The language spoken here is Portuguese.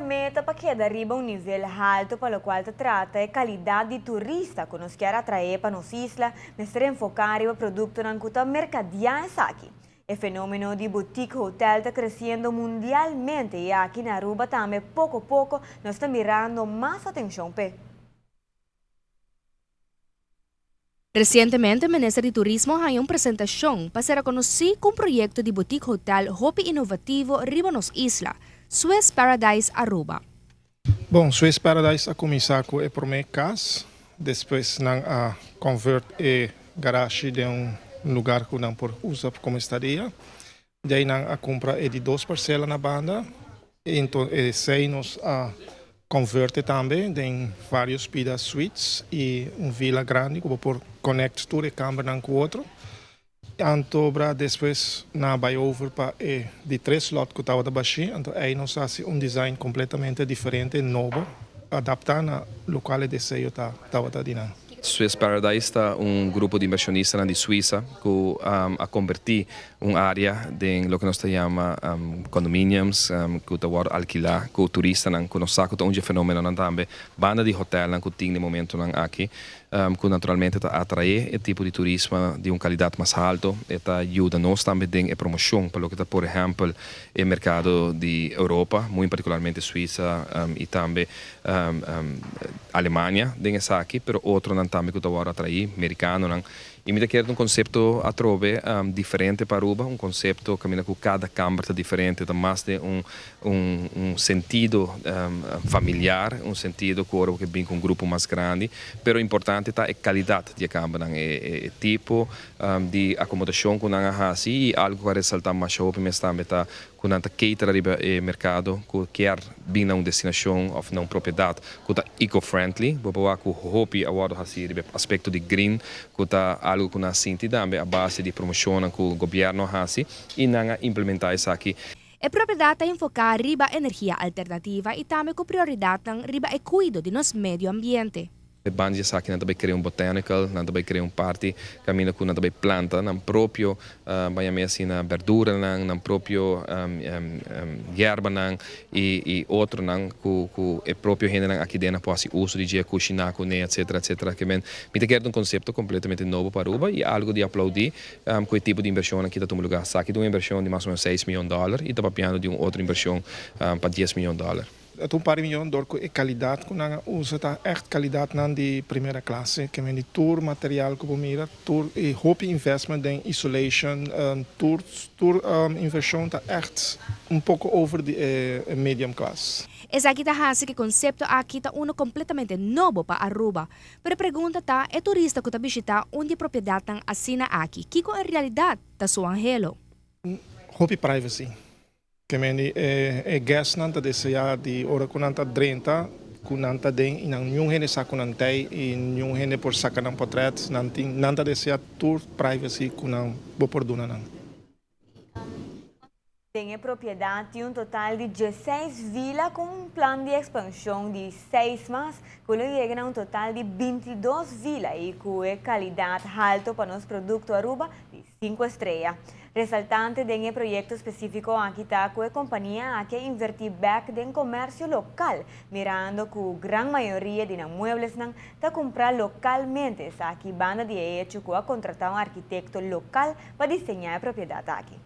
meta para que arriba un nível alto para o qual se trata é qualidade de turista que nos quer atrair para nos islas, mas enfocar o produto na cuta mercadia aqui. O fenômeno de boutique hotel está crescendo mundialmente e aqui na Aruba também, pouco a pouco, nós estamos mirando mais atenção. Recientemente, o Ministério de Turismo hay uma apresentação para ser conhecido com um projeto de boutique hotel hopi inovativo riba nos isla, Swiss Paradise Aruba. Bom, Swiss Paradise a começar com o primeiro casa, depois a convert a garagem de lugar que não por usa como estadia. Daí a compra de 2 parcelas na banda, então sei nos a converte também em vários pidas suites e vila grande que por connect toda a câmara com o outro. Então, depois na vai over para de 3 lotes que estava da baixinha, então aí nós fazemos design completamente diferente, novo, adaptado ao local de desejo que estava dinâmico. Swiss Paradise está grupo de inversionistas de Suíça que a convertir área em lo que nós chamamos condominiums, que está alquilar, que o turista que nós sabe que é fenômeno também, banda de hotel que tem no momento aqui, que naturalmente está atrair tipo de turismo de qualidade mais alta, e ajuda nós também em promoção para o que está, por exemplo, o mercado de Europa, muito particularmente Suíça e também Alemanha, dessa aqui, mas outro também que está atrair, americano. E me quero conceito a trove diferente para Aruba, conceito que com cada câmara está diferente, dá mais de sentido familiar, sentido que vem com grupo mais grande, mas o importante é a qualidade da câmara, é tipo de acomodação que nós fazemos e algo que ressaltar mais show, mas também está com a cater arriba o mercado, que quer vir a destinação ou uma propriedade que está eco-friendly, que o hobby agora aspecto de green, que está algo que nós sentimos a base de promoção que o governo faz e nós implementar isso aqui. A propriedade está enfocada riba energia alternativa e também com prioridade riba e cuido de nosso meio ambiente. Bandi aqui não também criar botanical, não também criar party, caminho com não também planta, não próprio, vai assim na verdura, não próprio erva e outro não que é próprio gente aqui dentro pode uso de dia cozinhar com etc etc que me quer conceito completamente novo para Aruba e algo de aplaudir com o tipo de inversão aqui está tomando lugar, aqui de uma inversão de mais ou menos $6 milhões e está papiando de outra inversão para $10 milhões. Het een paar miljoen door de kwaliteit kunnen usa ta echt kwaliteit nan die primeira classe que men die tour materiaal que mira tour e hope investment in isolation tour inversão ta echt pouco over de medium class. Essa aqui está que conceito aqui está completamente novo para Aruba. Pero pergunta tá é turista que está visitando onde propriedade tan assina aqui, que com a realidade tá sua angelo. Hope privacy. Que meni guest nanta deseja de ora kunanta 30 kunanta den inang nyung hene sa kunantay in nyung hene por sakanang portrait nanting nanta deseja tour privacy kunang boporduna nang. Tem a propriedade de total de 16 vilas com plano de expansão de 6 mais, que chega a total de 22 vilas e com qualidade alta para os produtos Aruba de 5 estrelas. Resaltante de projeto específico aqui está com a companhia que invertir back em comércio local, mirando que a grande maioria de muebles está comprar localmente. Essa aqui banda de hecho que a contratar arquiteto local para desenhar a propriedade aqui.